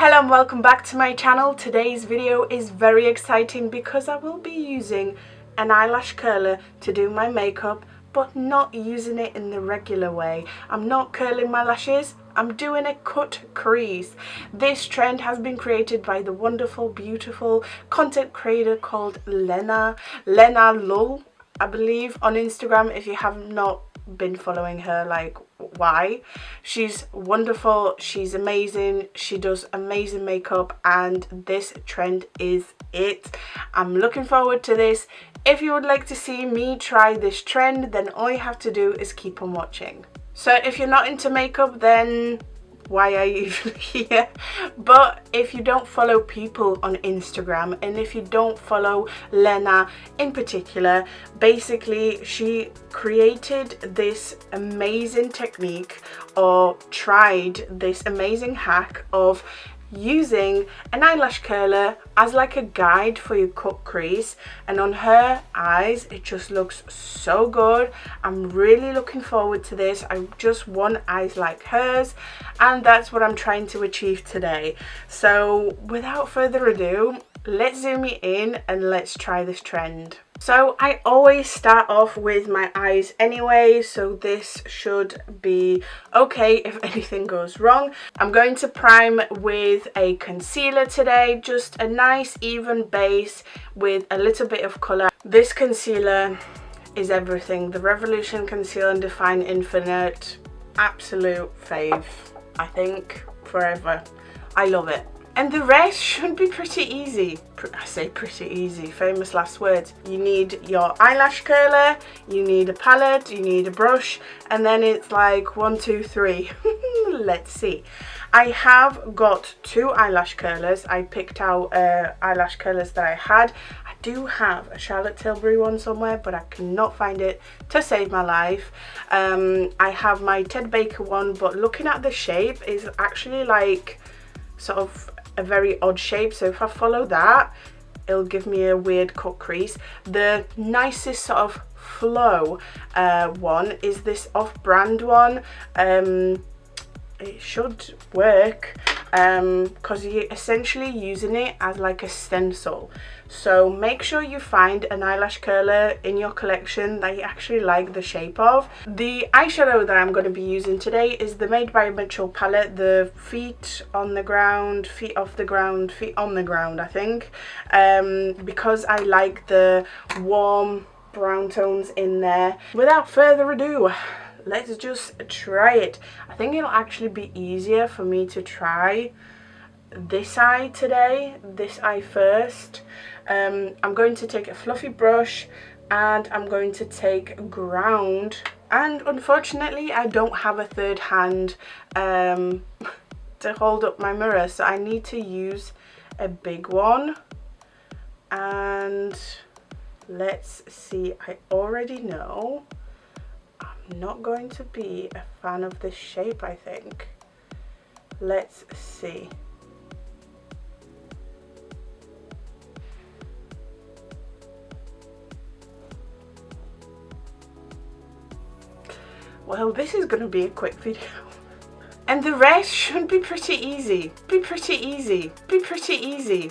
Hello and welcome back to my channel. Today's video is very exciting because I will be using an eyelash curler to do my makeup, but not using it in the regular way. I'm not curling my lashes, I'm doing a cut crease. This trend has been created by the wonderful, beautiful content creator called Lena Lull, I believe, on Instagram. If you have not been following her, like, why? She's wonderful, she's amazing, she does amazing makeup, and this trend is it. I'm looking forward to this. If you would like to see me try this trend, then all you have to do is keep on watching. So if you're not into makeup, then why are you even here? But if you don't follow people on Instagram, and if you don't follow Lena in particular, basically she created this amazing technique, or tried this amazing hack of using an eyelash curler as like a guide for your cut crease, and on her eyes it just looks so good. I'm really looking forward to this. I just want eyes like hers, and that's what I'm trying to achieve today. So without further ado, let's zoom in and let's try this trend. So I always start off with my eyes anyway, so this should be okay if anything goes wrong. I'm going to prime with a concealer today, just a nice even base with a little bit of colour. This concealer is everything. The Revolution Conceal and Define Infinite, absolute fave, I think, forever. I love it. And the rest should be pretty easy. I say pretty easy, famous last words. You need your eyelash curler, you need a palette, you need a brush, and then it's like 1, 2, 3. Let's see. I have got 2 eyelash curlers. I picked out eyelash curlers that I had. I do have a Charlotte Tilbury one somewhere, but I cannot find it to save my life. I have my Ted Baker one, but looking at the shape is actually like sort of a very odd shape, so if I follow that, it'll give me a weird cut crease. The nicest sort of flow one is this off-brand one. It should work because you're essentially using it as like a stencil. So make sure you find an eyelash curler in your collection that you actually like the shape of. The eyeshadow that I'm going to be using today is the Made by Mitchell palette, the Feet on the Ground, Feet Off the Ground, Feet on the Ground, I think, because I like the warm brown tones in there. Without further ado, let's just try it. I think it'll actually be easier for me to try this eye today, this eye first. I'm going to take a fluffy brush and I'm going to take ground, and unfortunately I don't have a third hand to hold up my mirror, so I need to use a big one. And let's see, I already know I'm not going to be a fan of this shape, I think. Let's see. Well, this is going to be a quick video. And the rest should be pretty easy. Be pretty easy. Be pretty easy.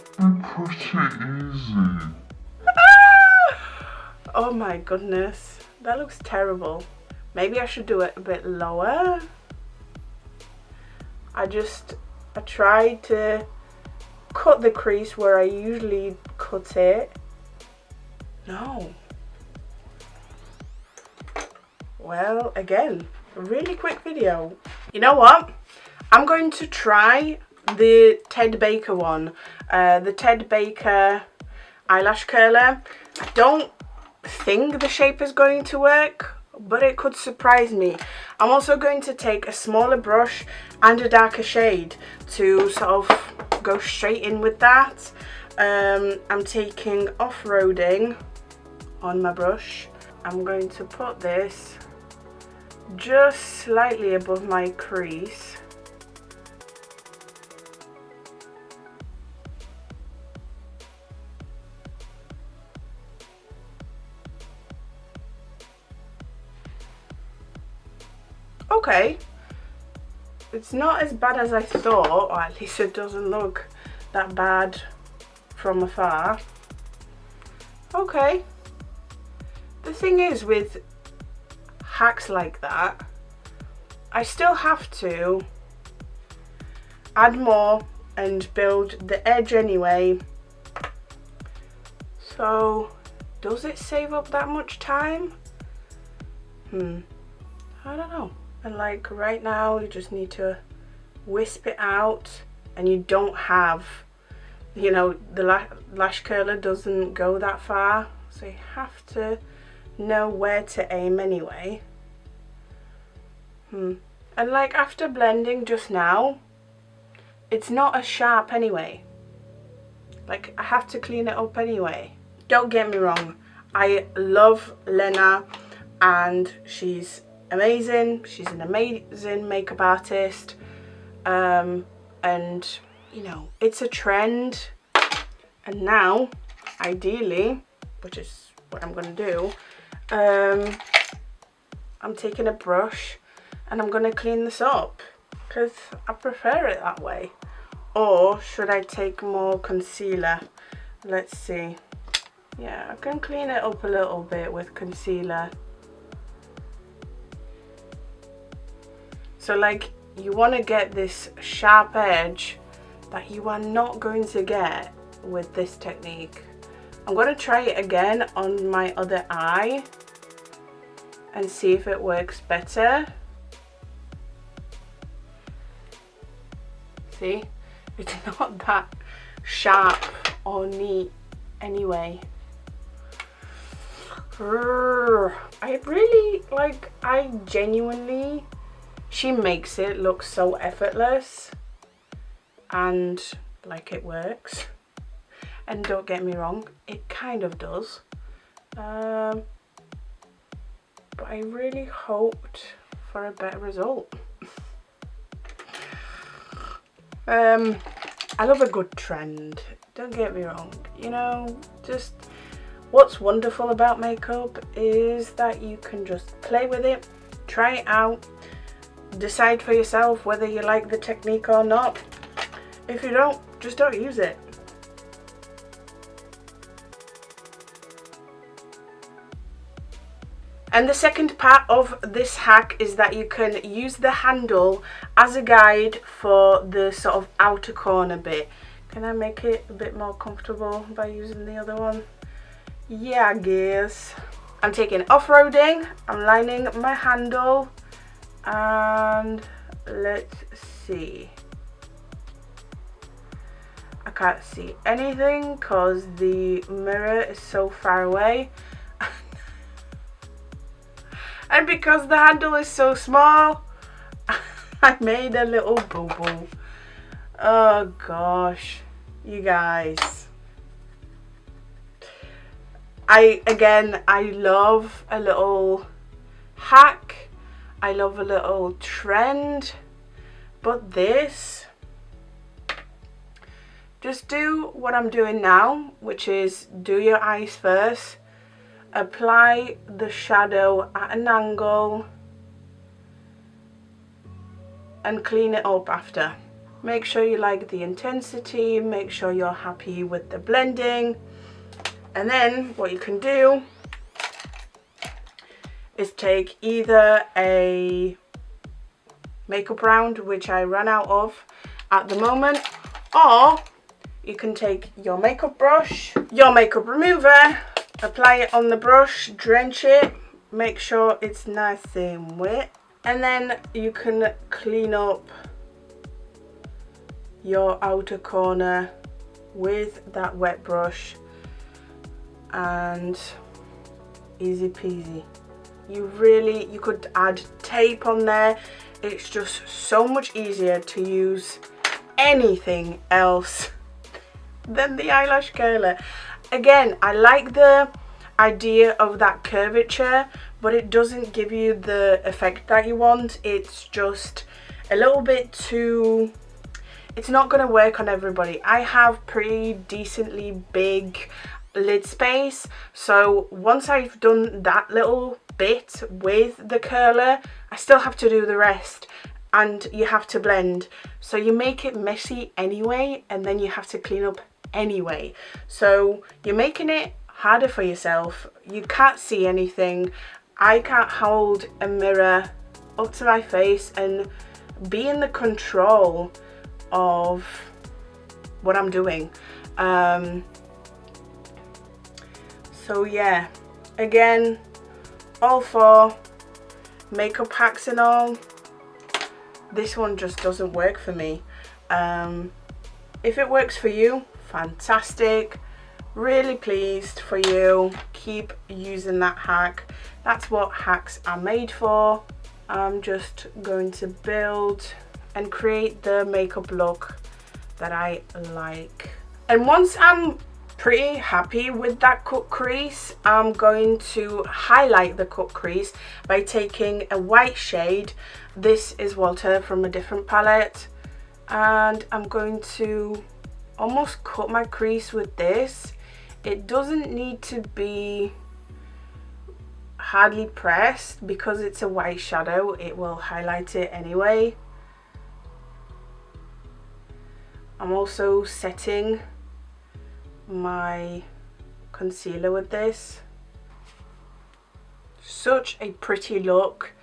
Oh my goodness. That looks terrible. Maybe I should do it a bit lower. I tried to cut the crease where I usually cut it. No. Well, again, a really quick video. You know what? I'm going to try the Ted Baker one. The Ted Baker eyelash curler. I don't think the shape is going to work, but it could surprise me. I'm also going to take a smaller brush and a darker shade to sort of go straight in with that. I'm taking Off-Roading on my brush. I'm going to put this just slightly above my crease. Okay, it's not as bad as I thought, or at least it doesn't look that bad from afar. Okay. The thing is, with hacks like that, I still have to add more and build the edge anyway. So does it save up that much time? I don't know. And like right now you just need to wisp it out, and you don't have, you know, the lash curler doesn't go that far, so you have to know where to aim anyway. And like after blending just now, it's not as sharp anyway. Like I have to clean it up anyway. Don't get me wrong, I love Lena and she's amazing. She's an amazing makeup artist, and you know, it's a trend. And now, ideally, which is what I'm gonna do, I'm taking a brush and I'm gonna clean this up because I prefer it that way. Or should I take more concealer? Let's see. Yeah, I can clean it up a little bit with concealer. So like, you want to get this sharp edge that you are not going to get with this technique. I'm going to try it again on my other eye and see if it works better. See, it's not that sharp or neat anyway. I really like, I genuinely, she makes it look so effortless and like it works. And don't get me wrong, it kind of does. But I really hoped for a better result. I love a good trend, don't get me wrong. You know, just what's wonderful about makeup is that you can just play with it, try it out, decide for yourself whether you like the technique or not. If you don't, just don't use it. And the second part of this hack is that you can use the handle as a guide for the sort of outer corner bit. Can I make it a bit more comfortable by using the other one? Yeah, I guess. I'm taking off-roading, I'm lining my handle, and let's see. I can't see anything because the mirror is so far away. And because the handle is so small, I made a little boo-boo. Oh gosh, you guys. I love a little hack. I love a little trend. But this, just do what I'm doing now, which is do your eyes first. Apply the shadow at an angle and clean it up after. Make sure you like the intensity, make sure you're happy with the blending, and then what you can do is take either a makeup round, which I ran out of at the moment, or you can take your makeup brush, your makeup remover, apply it on the brush, drench it, make sure it's nice and wet, and then you can clean up your outer corner with that wet brush, and easy peasy. You could add tape on there. It's just so much easier to use anything else than the eyelash curler. Again, I like the idea of that curvature, but it doesn't give you the effect that you want. It's just a little bit too, it's not going to work on everybody. I have pretty decently big lid space, so once I've done that little bit with the curler, I still have to do the rest, and you have to blend, so you make it messy anyway, and then you have to clean up anyway. So you're making it harder for yourself. You can't see anything. I can't hold a mirror up to my face and be in the control of what I'm doing. So yeah, again, all for makeup hacks and all. This one just doesn't work for me. If it works for you, fantastic. Really pleased for you. Keep using that hack. That's what hacks are made for. I'm just going to build and create the makeup look that I like. And once I'm pretty happy with that cut crease, I'm going to highlight the cut crease by taking a white shade. This is Walter from a different palette, and I'm going to almost cut my crease with this. It doesn't need to be hardly pressed because it's a white shadow, it will highlight it anyway. I'm also setting my concealer with this. Such a pretty look,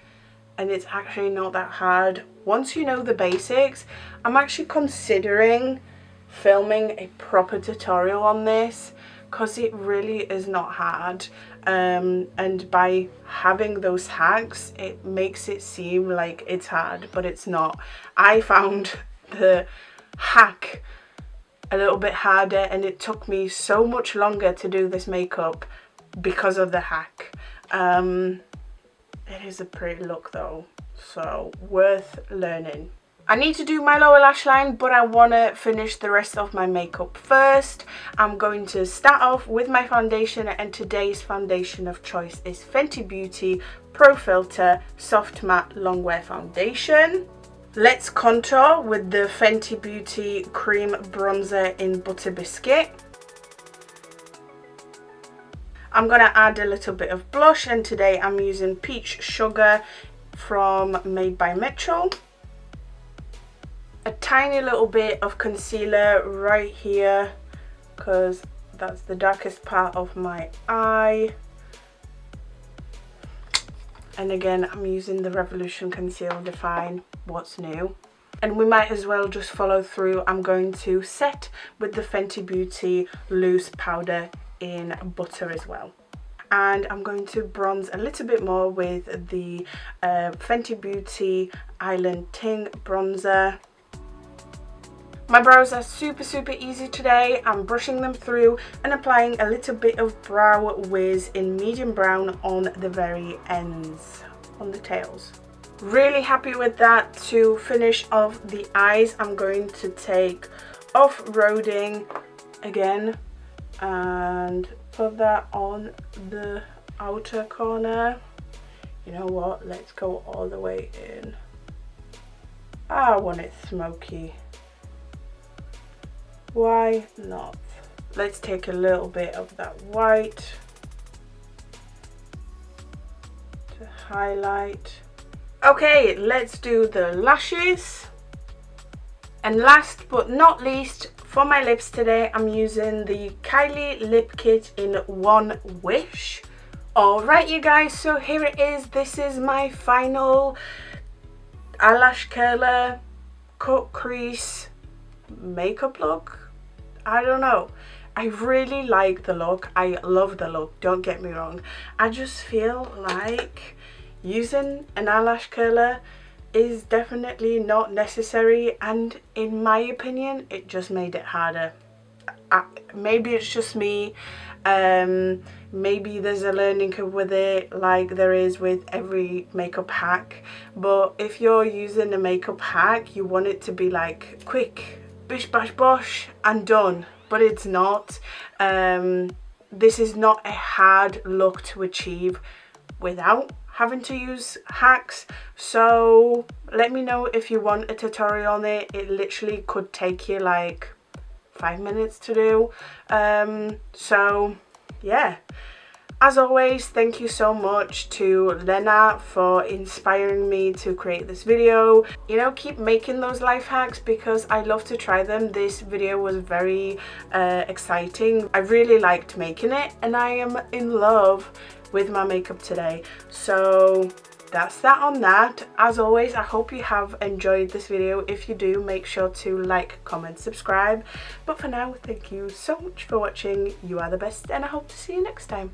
and it's actually not that hard once you know the basics. I'm actually considering filming a proper tutorial on this because it really is not hard, and by having those hacks it makes it seem like it's hard, but it's not. I found the hack a little bit harder, and it took me so much longer to do this makeup because of the hack. It is a pretty look though, so worth learning. I need to do my lower lash line, but I want to finish the rest of my makeup first. I'm going to start off with my foundation, and today's foundation of choice is Fenty Beauty Pro Filter Soft Matte Longwear Foundation. Let's contour with the Fenty Beauty Cream Bronzer in Butter Biscuit. I'm going to add a little bit of blush, and today I'm using Peach Sugar from Made by Mitchell. A tiny little bit of concealer right here because that's the darkest part of my eye. And again, I'm using the Revolution Conceal Define What's New. And we might as well just follow through. I'm going to set with the Fenty Beauty Loose Powder in Butter as well. And I'm going to bronze a little bit more with the Fenty Beauty Island Ting Bronzer. My brows are super easy today. I'm brushing them through and applying a little bit of Brow Wiz in medium brown on the very ends, on the tails. Really happy with that. To finish off the eyes, I'm going to take Off-Roading again and put that on the outer corner. You know what, let's go all the way in. I want it smoky. Why not? Let's take a little bit of that white to highlight. Okay, let's do the lashes. And last but not least, for my lips today, I'm using the Kylie Lip Kit in One Wish. Alright you guys, so here it is. This is my final eyelash curler, cut crease, makeup look. I don't know. I really like the look. I love the look, don't get me wrong. I just feel like using an eyelash curler is definitely not necessary, and in my opinion it just made it harder. Maybe it's just me, maybe there's a learning curve with it like there is with every makeup hack, but if you're using a makeup hack you want it to be like quick, bish bash bosh and done, but it's not. This is not a hard look to achieve without having to use hacks, so let me know if you want a tutorial on it. It literally could take you like 5 minutes to do. So yeah, As always, thank you so much to Lena for inspiring me to create this video. You know, keep making those life hacks because I love to try them. This video was very exciting. I really liked making it and I am in love with my makeup today. So that's that on that. As always, I hope you have enjoyed this video. If you do, make sure to like, comment, subscribe. But for now, thank you so much for watching. You are the best and I hope to see you next time.